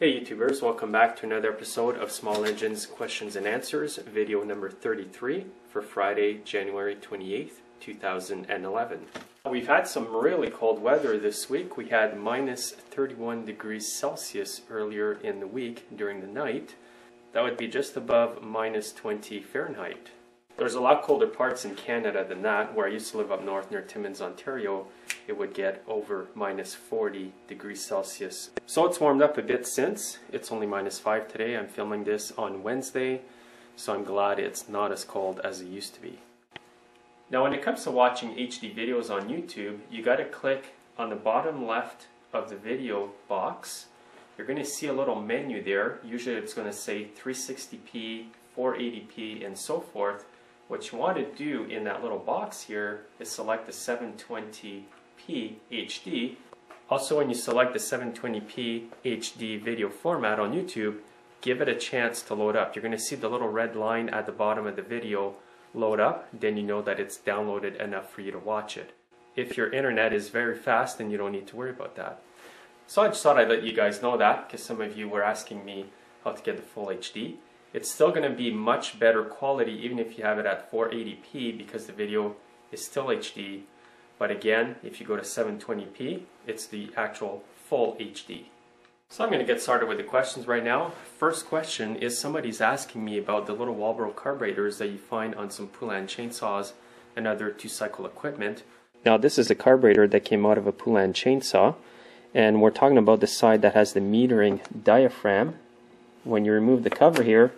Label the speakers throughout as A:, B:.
A: Hey YouTubers, welcome back to another episode of Small Engines Questions and Answers, video number 33 for Friday, January 28th, 2011. We've had some really cold weather this week. We had minus 31 degrees Celsius earlier in the week during the night. That would be just above minus 20 Fahrenheit. There's a lot colder parts in Canada than that. Where I used to live up north near Timmins, Ontario, it would get over minus 40 degrees Celsius. So it's warmed up a bit since. It's only minus 5 today. I'm filming this on Wednesday, so I'm glad it's not as cold as it used to be. Now when it comes to watching HD videos on YouTube, you got to click on the bottom left of the video box. You're going to see a little menu there. Usually it's going to say 360p, 480p, and so forth. What you want to do in that little box here is select the 720p HD. Also, when you select the 720p HD video format on YouTube, give it a chance to load up. You're going to see the little red line at the bottom of the video load up, then you know that it's downloaded enough for you to watch it. If your internet is very fast, then you don't need to worry about that. So I just thought I'd let you guys know that, because some of you were asking me how to get the full HD. It's still going to be much better quality even if you have it at 480p, because the video is still HD. But again, if you go to 720p, it's the actual full HD. So I'm going to get started with the questions right now. First question is, somebody's asking me about the little Walbro carburetors that you find on some Poulan chainsaws and other two-cycle equipment. Now this is a carburetor that came out of a Poulan chainsaw, and we're talking about the side that has the metering diaphragm. When you remove the cover here,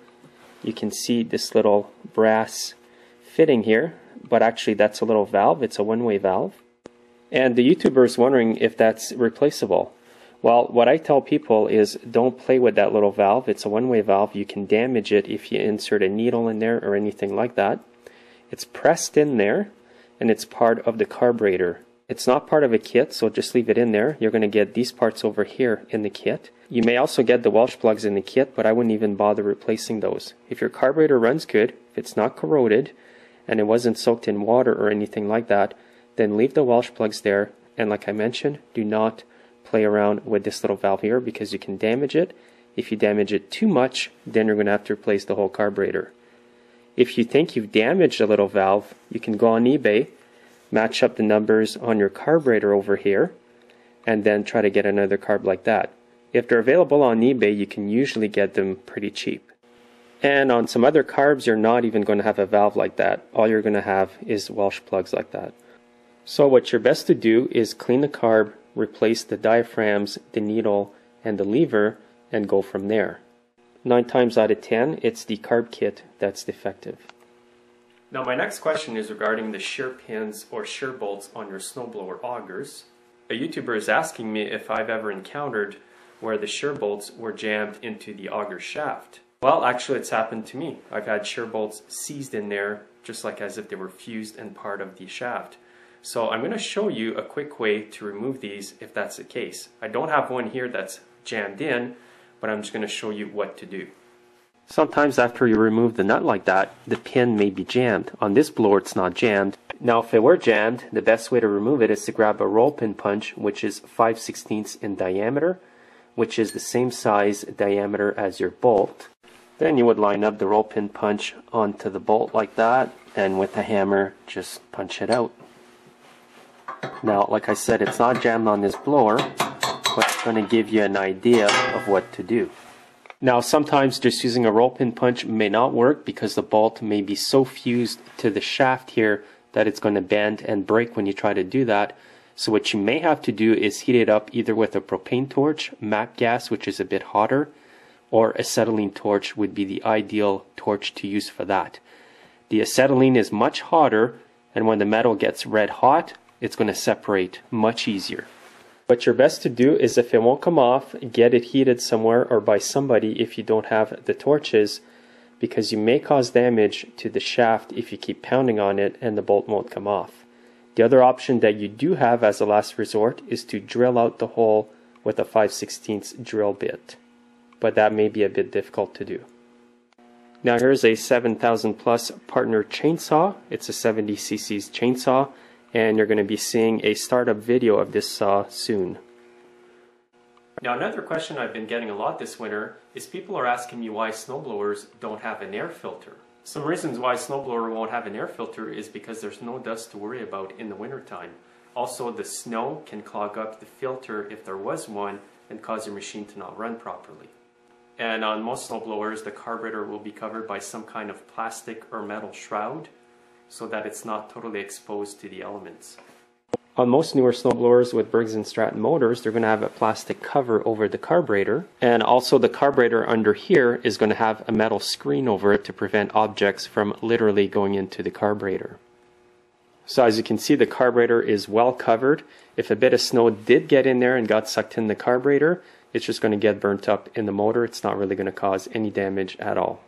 A: you can see this little brass fitting here, but actually that's a little valve. It's a one-way valve. And the YouTuber is wondering if that's replaceable. Well, what I tell people is don't play with that little valve. It's a one-way valve. You can damage it if you insert a needle in there or anything like that. It's pressed in there, and it's part of the carburetor. It's not part of a kit, so just leave it in there. You're going to get these parts over here in the kit. You may also get the Welsh plugs in the kit, but I wouldn't even bother replacing those. If your carburetor runs good, if it's not corroded, and it wasn't soaked in water or anything like that, then leave the Welsh plugs there. And like I mentioned, do not play around with this little valve here, because you can damage it. If you damage it too much, then you're going to have to replace the whole carburetor. If you think you've damaged a little valve, you can go on eBay, match up the numbers on your carburetor over here, and then try to get another carb like that. If they're available on eBay, you can usually get them pretty cheap. And on some other carbs, you're not even going to have a valve like that. All you're going to have is Welsh plugs like that. So what you're best to do is clean the carb, replace the diaphragms, the needle, and the lever, and go from there. 9 times out of 10, it's the carb kit that's defective. Now my next question is regarding the shear pins or shear bolts on your snowblower augers. A YouTuber is asking me if I've ever encountered where the shear bolts were jammed into the auger shaft. Well, actually it's happened to me. I've had shear bolts seized in there, just like as if they were fused and part of the shaft. So I'm going to show you a quick way to remove these if that's the case. I don't have one here that's jammed in, but I'm just going to show you what to do. Sometimes after you remove the nut like that, the pin may be jammed. On this blower it's not jammed. Now if it were jammed, the best way to remove it is to grab a roll pin punch, which is 5/16 in diameter, which is the same size diameter as your bolt. Then you would line up the roll pin punch onto the bolt like that, and with a hammer just punch it out. Now like I said, it's not jammed on this blower, but it's going to give you an idea of what to do. Now sometimes just using a roll pin punch may not work, because the bolt may be so fused to the shaft here that it's going to bend and break when you try to do that. So what you may have to do is heat it up either with a propane torch, MAC gas, which is a bit hotter, or acetylene torch would be the ideal torch to use for that. The acetylene is much hotter, and when the metal gets red hot, it's going to separate much easier. What you're best to do is, if it won't come off, get it heated somewhere or by somebody if you don't have the torches, because you may cause damage to the shaft if you keep pounding on it and the bolt won't come off. The other option that you do have as a last resort is to drill out the hole with a 5/16 drill bit, but that may be a bit difficult to do. Now here's a 7000 plus partner chainsaw. It's a 70cc chainsaw, and you're going to be seeing a startup video of this saw soon. Now another question I've been getting a lot this winter is people are asking me why snowblowers don't have an air filter. Some reasons why a snowblower won't have an air filter is because there's no dust to worry about in the wintertime. Also, the snow can clog up the filter if there was one and cause your machine to not run properly. And on most snowblowers, the carburetor will be covered by some kind of plastic or metal shroud so that it's not totally exposed to the elements. On most newer snowblowers with Briggs & Stratton motors, they're going to have a plastic cover over the carburetor, and also the carburetor under here is going to have a metal screen over it to prevent objects from literally going into the carburetor. So as you can see, the carburetor is well covered. If a bit of snow did get in there and got sucked in the carburetor, it's just going to get burnt up in the motor. It's not really going to cause any damage at all.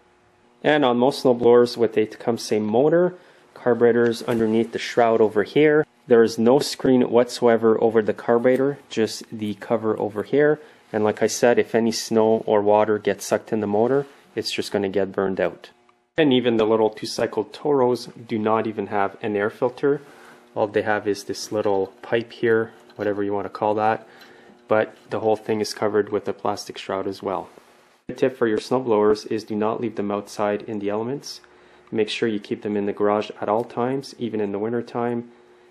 A: And on most snowblowers with a Tecumseh motor, carburetors underneath the shroud over here. There is no screen whatsoever over the carburetor, just the cover over here. And like I said, if any snow or water gets sucked in the motor, it's just going to get burned out. And even the little 2-cycle Toros do not even have an air filter. All they have is this little pipe here, whatever you want to call that. But the whole thing is covered with a plastic shroud as well. The tip for your snowblowers is do not leave them outside in the elements. Make sure you keep them in the garage at all times, even in the winter time,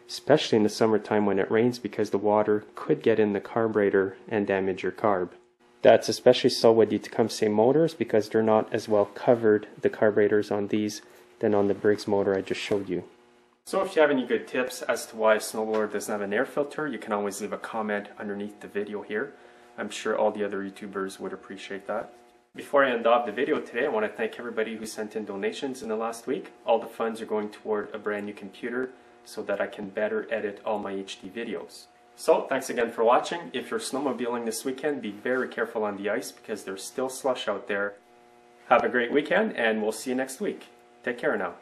A: especially in the summertime when it rains, because the water could get in the carburetor and damage your carb. That's especially so with the Tecumseh motors because they're not as well covered, the carburetors on these, than on the Briggs motor I just showed you. So if you have any good tips as to why a snowblower doesn't have an air filter, you can always leave a comment underneath the video here. I'm sure all the other YouTubers would appreciate that. Before I end off the video today, I want to thank everybody who sent in donations in the last week. All the funds are going toward a brand new computer so that I can better edit all my HD videos. So thanks again for watching. If you're snowmobiling this weekend, be very careful on the ice because there's still slush out there. Have a great weekend and we'll see you next week. Take care now.